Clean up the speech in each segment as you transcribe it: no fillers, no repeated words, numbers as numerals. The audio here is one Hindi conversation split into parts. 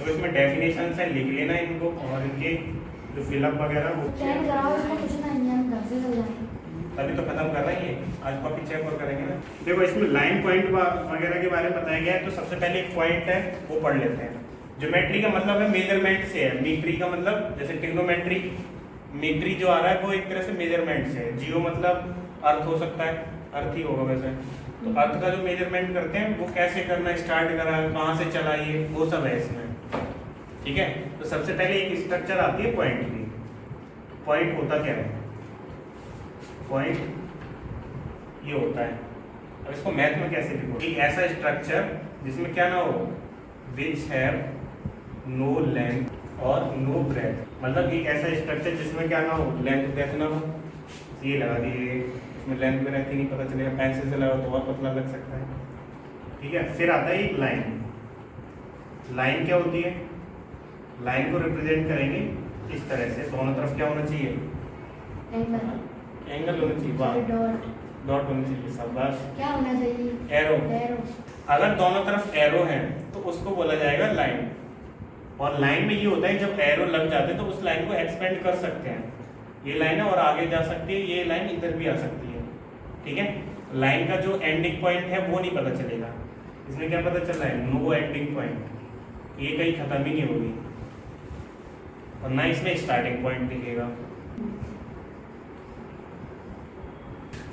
तो इसमें डेफिनेशन है, लिख लेना इनको और इनके जो फिलअप वगैरह वो तभी तो खत्म कर रहे हैं। आज कॉपी चेक और करेंगे ना। देखो इसमें लाइन पॉइंट वगैरह के बारे में बताया गया है। तो सबसे पहले एक पॉइंट है वो पढ़ लेते हैं। ज्योमेट्री का मतलब है मेजरमेंट से है, मीट्री का मतलब जैसे ट्रिग्नोमेट्री, मीट्री जो आ रहा है वो एक तरह से मेजरमेंट से है। जियो मतलब अर्थ हो सकता है, अर्थ ही होगा वैसे। तो अर्थ का जो मेजरमेंट करते हैं वो कैसे करना, स्टार्ट करा, कहाँ से चलाइए, वो सब है इसमें। ठीक है, तो सबसे पहले एक स्ट्रक्चर आती है पॉइंट की। पॉइंट होता क्या है? पॉइंट ये होता है। अब इसको मैथ में कैसे लिखो? एक ऐसा स्ट्रक्चर जिसमें क्या ना हो, विच हैव नो लेंथ और नो ब्रेथ। मतलब एक ऐसा स्ट्रक्चर जिसमें क्या ना हो, लेंथ ब्रेथ ना हो। ये लगा दिए, इसमें लेंथ ब्रेथ ही नहीं पता चलेगा, पेंसिल से लगा तो और पतला लग सकता है। ठीक है, फिर आता है एक लाइन। लाइन क्या होती है? लाइन को रिप्रेजेंट करेंगे इस तरह से, दोनों तरफ क्या होना चाहिए? एंगल होना चाहिए। वाह, डॉट होना चाहिए, शाबाश। क्या होना चाहिए? एरो। एरो। अगर दोनों तरफ एरो है तो उसको बोला जाएगा लाइन। और लाइन में ये होता है जब एरो लग जाते हैं तो उस लाइन को एक्सपेंड कर सकते हैं। ये लाइन है और आगे जा सकती है, ये लाइन इधर भी आ सकती है। ठीक है, लाइन का जो एंडिंग पॉइंट है वो नहीं पता चलेगा। इसमें क्या पता चल रहा है? नो एंडिंग पॉइंट, ये कहीं खत्म ही नहीं होगी और ना इसमें स्टार्टिंग पॉइंट दिखेगा।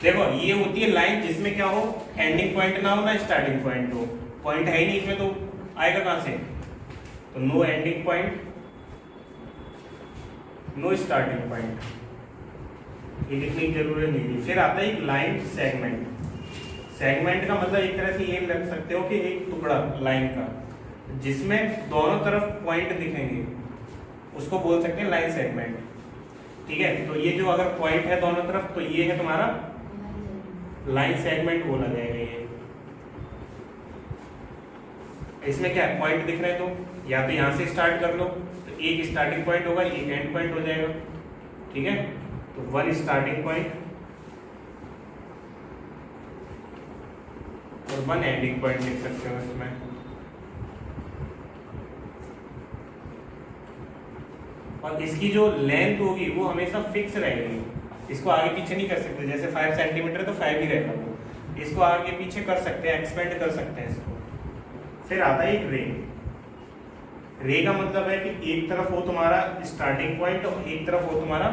देखो ये होती है लाइन जिसमें क्या हो, एंडिंग पॉइंट ना हो ना स्टार्टिंग पॉइंट हो। पॉइंट है ही नहीं इसमें तो आएगा कहां से? तो no ending point, no starting point, ये लिखने की जरूरत नहीं थी। फिर आता है एक लाइन सेगमेंट। सेगमेंट का मतलब एक तरह से ये लग सकते हो कि एक टुकड़ा लाइन का जिसमें दोनों तरफ पॉइंट दिखेंगे, उसको बोल सकते हैं लाइन सेगमेंट। ठीक है, तो ये जो अगर पॉइंट है दोनों तरफ तो ये है तुम्हारा लाइन सेगमेंट बोला जाएगा। ये इसमें क्या है, पॉइंट दिख रहे हैं तो या तो यहां से स्टार्ट कर लो तो एक स्टार्टिंग पॉइंट होगा, एक एंड पॉइंट हो जाएगा। ठीक है, तो वन स्टार्टिंग पॉइंट और वन एंडिंग पॉइंट लिख सकते हो इसमें। और इसकी जो लेंथ होगी वो हमेशा फिक्स रहेगी, इसको आगे पीछे नहीं कर सकते। जैसे 5 सेंटीमीटर तो 5 ही रहेगा वो, इसको आगे पीछे कर सकते हैं, एक्सपेंड कर सकते हैं इसको। फिर आता है एक रे। रे का मतलब है कि एक तरफ हो तुम्हारा स्टार्टिंग पॉइंट और एक तरफ हो तुम्हारा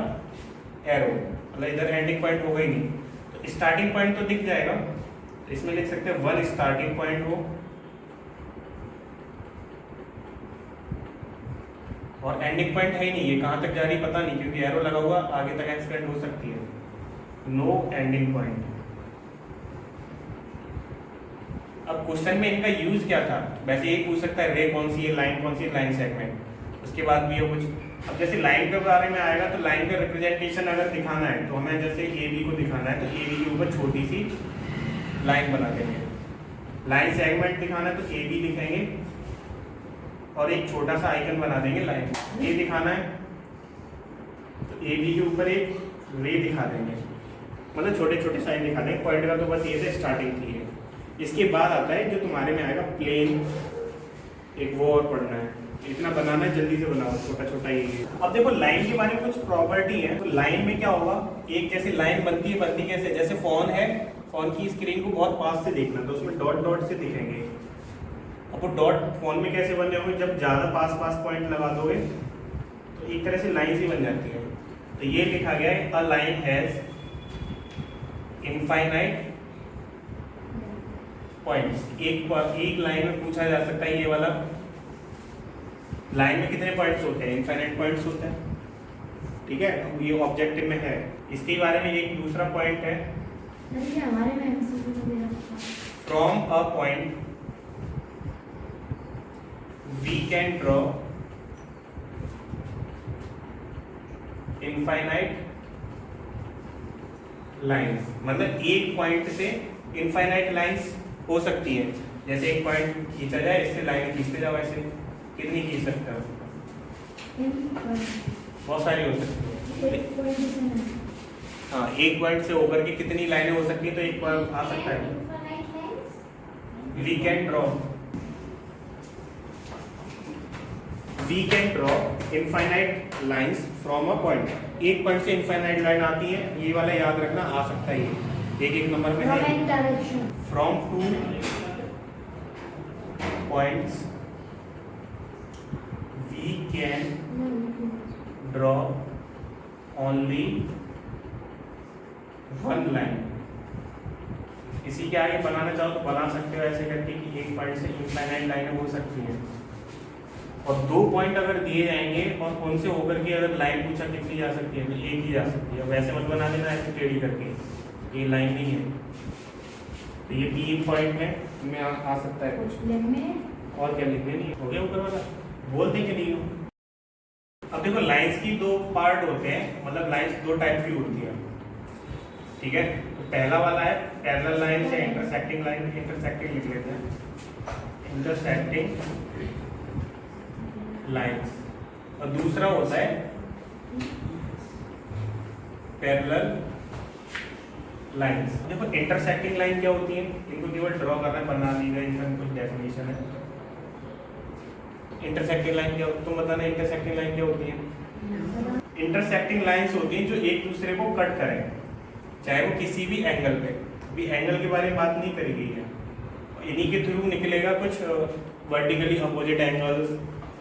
एरो, मतलब इधर एंडिंग पॉइंट होगा ही नहीं। तो स्टार्टिंग पॉइंट तो दिख जाएगा, तो इसमें लिख सकते हैं वन स्टार्टिंग पॉइंट हो और एंडिंग पॉइंट है ही नहीं, ये कहाँ तक जा रही पता नहीं क्योंकि एरो लगा हुआ, आगे तक एक्सपेंड हो सकती है। No ending point. अब क्वेश्चन में इनका यूज क्या था? वैसे ये पूछ सकता है रे कौन सी है, लाइन कौन सी है, लाइन सेगमेंट। उसके बाद भी ये कुछ, अब जैसे लाइन के बारे में आएगा तो लाइन का रिप्रेजेंटेशन अगर दिखाना है तो हमें जैसे ए बी को दिखाना है तो ए बी के ऊपर छोटी सी लाइन बना देंगे। लाइन सेगमेंट दिखाना है तो ए बी लिखेंगे और एक छोटा सा आइकन बना देंगे लाइन। ये दिखाना है तो ए बी के ऊपर एक रे दिखा देंगे, मतलब छोटे छोटे साइन दिखा देंगे। पॉइंट का तो बस ये से स्टार्टिंग थी है। इसके बाद आता है जो तुम्हारे में आएगा प्लेन, एक वो और पढ़ना है, इतना बनाना है, जल्दी से बनाओ, छोटा छोटा ही। अब देखो लाइन के बारे में कुछ प्रॉपर्टी है। तो लाइन में क्या होगा, एक जैसे लाइन बनती कैसे, जैसे फोन है, फोन की स्क्रीन को बहुत पास से देखना तो उसमें डॉट डॉट से दिखेंगे। अब वो डॉट फोन में कैसे बन जाओगे, जब ज़्यादा पास पास पॉइंट लगा दोगे तो एक तरह से लाइन ही बन जाती है। तो ये लिखा गया है a line has infinite points. एक लाइन में पूछा जा सकता है ये वाला, लाइन में कितने पॉइंट्स होते हैं? इनफाइनाइट पॉइंट्स होते हैं। ठीक है, ये ऑब्जेक्टिव में है। इसके बारे में एक दूसरा पॉइंट है, हमारे में from a point we can draw infinite lines. मतलब एक पॉइंट से इनफाइनाइट लाइंस हो सकती है। जैसे एक पॉइंट खींचा जाए, इससे लाइन खींचते जाओ, ऐसे कितनी खींच सकते हो? बहुत सारी हो सकती है। हाँ, एक पॉइंट से होकर के कितनी लाइनें हो सकती है? तो एक पॉइंट आ सकता है, we can draw we can draw infinite lines from a point. एक पॉइंट से इनफाइनाइट लाइन आती है, ये वाला याद रखना, आ सकता है ये एक नंबर में है। Direction from two points we can draw only one line. इसी के आगे बनाना चाहो तो बना सकते हो ऐसे करके कि एक पॉइंट से इनफाइनाइट लाइनें हो सकती हैं, और दो पॉइंट अगर दिए जाएंगे और उनसे होकर के अगर लाइन पूछा कितनी जा सकती है तो एक ही जा सकती है। वैसे मत बना देना ऐसे टेढ़ी करके, ये लाइन नहीं है। तो ये तीन पॉइंट है, इनमें आ सकता है कुछ, और क्या लिखने नहीं हो गया ऊपर वाला, बोल दें कि नहीं हो। अब देखो लाइंस की दो पार्ट होते हैं, मतलब लाइंस दो टाइप की होती है, ठीक है। तो पहला वाला है पैरेलल लाइन से इंटरसेक्टिंग लाइन, इंटरसेक्टिंग लिख लेते हैं, इंटरसेक्टिंग लाइंस। और दूसरा होता है पैरेलल लाइंस। देखो इंटरसेक्टिंग लाइन क्या होती है, इनको केवल ड्रॉ करना है, बना दी गई, इनका कुछ डेफिनेशन है। इंटरसेक्टिंग लाइन क्या, तुम बताना इंटरसेक्टिंग लाइन क्या होती है। इंटरसेक्टिंग लाइंस होती हैं जो एक दूसरे को कट करें, चाहे वो किसी भी एंगल पे। अभी एंगल के बारे में बात नहीं करी गई है, इन्हीं के थ्रू निकलेगा कुछ vertically opposite angles,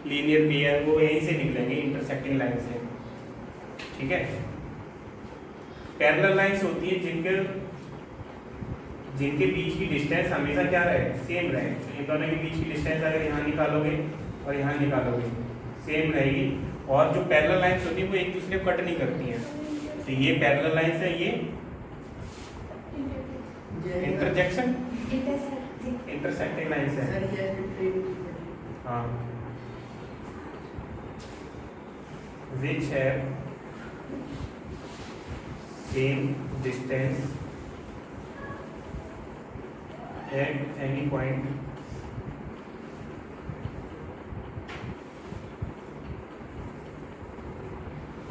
linear pair, वो यहीं से निकलेंगे इंटरसेक्टिंग लाइन से, ठीक है। पैरेलल लाइंस होती है जिनके बीच की डिस्टेंस हमेशा क्या रहे, सेम रहे। तो इन दोनों के बीच की डिस्टेंस अगर यहाँ निकालोगे और यहाँ निकालोगे सेम रहेगी, और जो पैरेलल लाइंस होती है वो एक दूसरे को कट नहीं करती हैं। तो ये पैरेलल लाइंस है, ये इंटरजेक्शन इंटरसेक्टिंग लाइंस है। हाँ, which have same distance at any point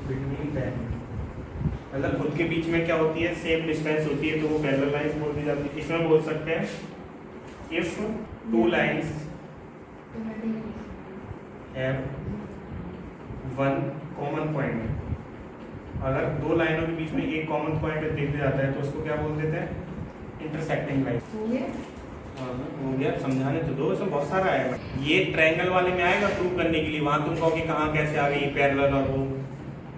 between them। मतलब खुद के बीच में क्या होती है, सेम डिस्टेंस होती है, तो वो पैरेलल लाइंस बोल दी जाती है। इसमें बोल सकते हैं if two lines have one common point. अगर दो लाइनों के बीच में एक कॉमन पॉइंट दिख जाता है तो उसको क्या बोल देते हैं, इंटरसेक्टिंग लाइन। हो गया, समझाने तो दो, इसमें बहुत सारा आएगा। ये ट्रायंगल वाले में आएगा प्रूव करने के लिए, वहाँ तुम कहोगे कहाँ कैसे आ गई पैरेलल, और वो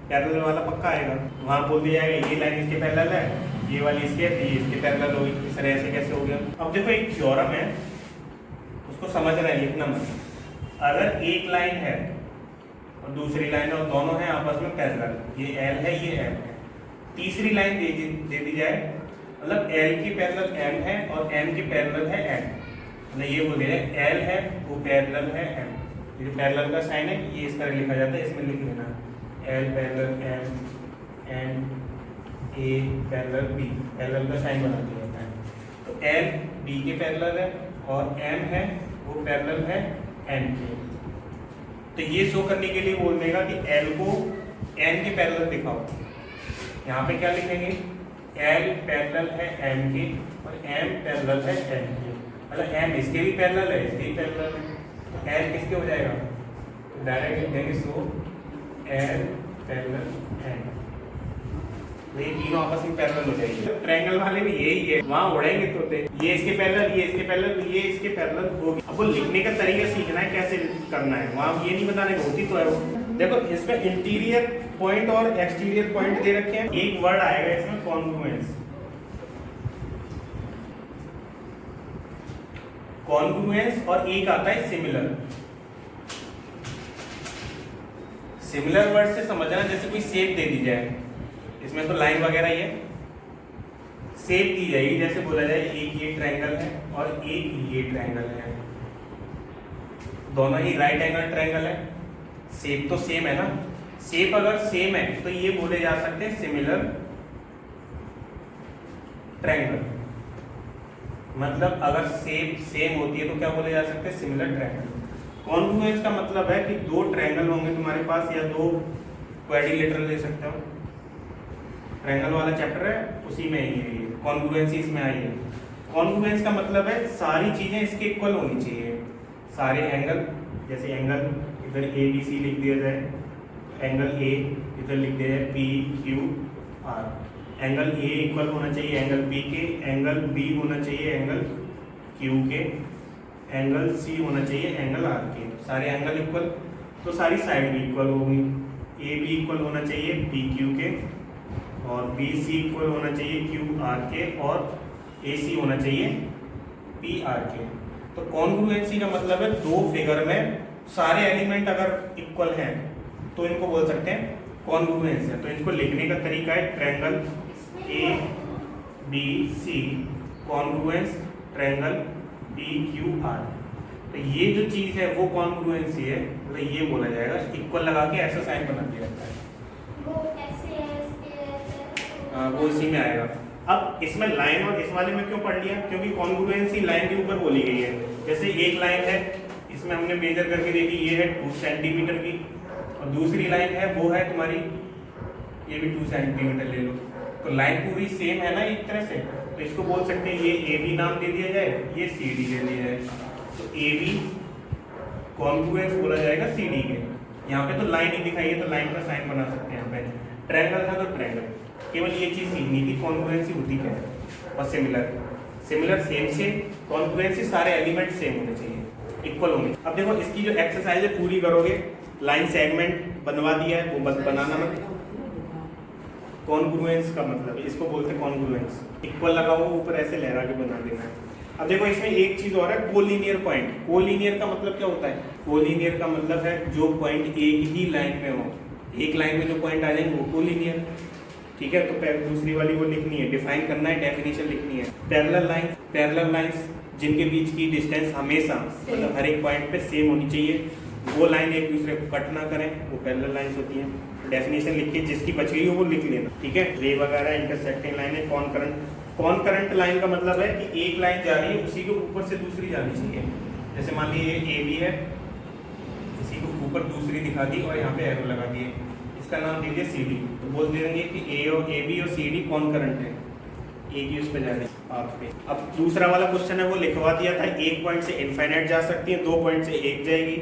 पैरेलल वाला पक्का आएगा, वहाँ बोल दिया जाएगा ये लाइन इसके पैरेलल है, ये वाली इसके, ये इसके पैरेलल होगी, इस तरह ऐसे कैसे हो गया। अब देखो एक थ्योरम है, उसको समझना है, लिखना मत। अगर एक लाइन है और दूसरी लाइन, और दोनों हैं आपस में पैरेलल, ये एल है ये एम है, तीसरी लाइन दे दी जाए, मतलब एल की पैरेलल एम है और एम की पैरेलल है एम, मतलब ये बोल दिया जाए एल है वो पैरेलल है एम। ये जो पैरेलल का साइन है ये इस तरह लिखा जाता है, इसमें लिख लेना L parallel M and A parallel B, parallel का साइन बना दिया जाता है। तो एल बी के पैरेलल है और एम है वो पैरेलल है एम के। तो ये शो करने के लिए बोल देगा कि एल को एम के पैरेलल दिखाओ। यहाँ पे क्या लिखेंगे, एल पैरेलल है एम के और एम पैरेलल है एम के, मतलब एम इसके भी पैरेलल है इसके भी पैरेलल है, तो एल किसके हो जाएगा, डायरेक्ट लिख देंगे सो एल पैरेलल एम, ये तीनों आपस में पैरेलल हो जाएगी। तो ट्रायंगल वाले में यही है, वहाँ उड़ेंगे तोते, ये इसके पैरेलल ये इसके पैरेलल ये इसके पैरेलल होगी। अब वो लिखने का तरीका सीखना है कैसे करना है, वहाँ ये नहीं बताने का, होती तो है वो। देखो इसमें इंटीरियर पॉइंट और एक्सटीरियर पॉइंट दे रखे हैं, एक वर्ड आएगा इसमें कॉन्ग्रुएंस। कॉन्ग्रुएंस और एक आता है सिमिलर। सिमिलर वर्ड से समझना, जैसे कोई शेप दे दी जाए, इसमें तो लाइन वगैरह ही है, शेप दी जाएगी, जैसे बोला जाए एक ये ट्रायंगल है और एक ये ट्रायंगल है, दोनों ही राइट एंगल ट्रायंगल है, शेप तो सेम है ना। शेप अगर सेम है तो ये बोले जा सकते हैं सिमिलर ट्रायंगल, मतलब अगर शेप सेम होती है तो क्या बोले जा सकते हैं, सिमिलर ट्रायंगल। कॉन्ग्रुएंस का मतलब है कि दो ट्रायंगल होंगे तुम्हारे पास, या दो क्वाड्रिलेटरल ले सकते हो, ट्रायंगल वाला चैप्टर है उसी में ही है, कॉन्ग्रुएंस इसमें आई है। कॉन्ग्रुएंस का मतलब है सारी चीजें इसके इक्वल होनी चाहिए, सारे एंगल, जैसे एंगल इधर ए बी सी लिख दिया जाए, एंगल ए इधर लिख दिया जाए P Q are. Angle A equal होना चाहिए एंगल बी के, एंगल बी होना चाहिए एंगल क्यू के, एंगल सी होना चाहिए एंगल आर के। सारे एंगल इक्वल तो सारी साइड भी इक्वल होगी। ए बी इक्वल होना चाहिए बी क्यू के, और बी सी इक्वल होना चाहिए क्यू आर के, और ए सी होना चाहिए पी आर के। तो कॉन्ग्रुएंसी का मतलब है दो फिगर में सारे एलिमेंट अगर इक्वल हैं तो इनको बोल सकते हैं कॉन्ग्रुएंस है। तो इनको लिखने का तरीका है triangle A B C congruence triangle P Q R. तो ये जो चीज़ है वो कॉन्ग्रुएंसी है, मतलब ये बोला जाएगा। इक्वल लगा के ऐसा साइन बना दिया जाता है, वो इसी में आएगा। अब इसमें लाइन और इस वाले में क्यों पढ़ लिया, क्योंकि कॉन्ग्रुएंसी लाइन के ऊपर बोली गई है। जैसे एक लाइन है, इसमें हमने मेजर करके देखी, ये है 2 सेंटीमीटर की, और दूसरी लाइन है वो है तुम्हारी, ये भी 2 सेंटीमीटर ले लो। तो लाइन पूरी सेम है ना एक तरह से, तो इसको बोल सकते हैं ये ए बी नाम दे दिया जाए, ये सी डी दे दिया जाए। तो ए बी कॉन्ग्रुएंस बोला जाएगा सी डी के। यहाँ पे तो लाइन ही दिखाई है तो लाइन का साइन बना सकते हैं। यहाँ पे ट्रायंगल था तो ट्रायंगल, केवल ये चीज़ सीखनी थी कॉन्ग्रुएंसी होती क्या है। और सिमिलर सेम से कॉन्ग्रुएंसी सारे एलिमेंट सेम होने चाहिए, इक्वल होने। अब देखो इसकी जो एक्सरसाइज है पूरी करोगे, लाइन सेगमेंट बनवा दिया है, वो बस बनाना मत। कॉन्ग्रुएंस का मतलब इसको बोलते हैं कॉन्ग्रुएंस, इक्वल लगा हुआ ऊपर ऐसे लहरा के बना देना है। अब देखो इसमें एक चीज और है, कोलिनियर पॉइंट। कोलिनियर का मतलब क्या होता है, कोलिनियर का मतलब है जो पॉइंट एक ही लाइन में हो, एक लाइन में जो पॉइंट आ जाएंगे वो कोलिनियर। ठीक है, तो दूसरी वाली वो लिखनी है, डिफाइन करना है, डेफिनेशन लिखनी है। पैरेलल लाइंस जिनके बीच की डिस्टेंस हमेशा मतलब हर एक पॉइंट पे सेम होनी चाहिए, वो लाइन एक दूसरे को कट ना करें, वो पैरेलल लाइंस होती हैं। डेफिनेशन लिख के जिसकी बच गई हो वो लिख लेना। ठीक है, रे वगैरह इंटरसेक्टिंग लाइन है। कॉनकरेंट लाइन का मतलब है कि एक लाइन जा रही है उसी के ऊपर से दूसरी जानी चाहिए। जैसे मान लीजिए ए बी है, इसी को ऊपर दूसरी दिखा दी और यहाँ पे एरो लगा दिए, इसका नाम दीजिए सी डी। तो बोल देंगे कि ए बी और सी डी कॉनकरेंट है, एक ही उस पर जा रही है आप पे। अब दूसरा वाला क्वेश्चन है वो लिखवा दिया था, एक पॉइंट से इनफाइनाइट जा सकती है, 2 पॉइंट से एक जाएगी।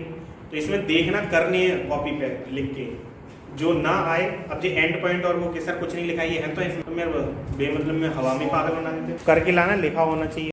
तो इसमें देखना करनी है कॉपी पे लिख के, जो ना आए। अब जो एंड पॉइंट और वो सर कुछ नहीं लिखा, ये है तो इसमें बेमतलब में हवा में पागल बना देते, करके लाना, लिखा होना चाहिए।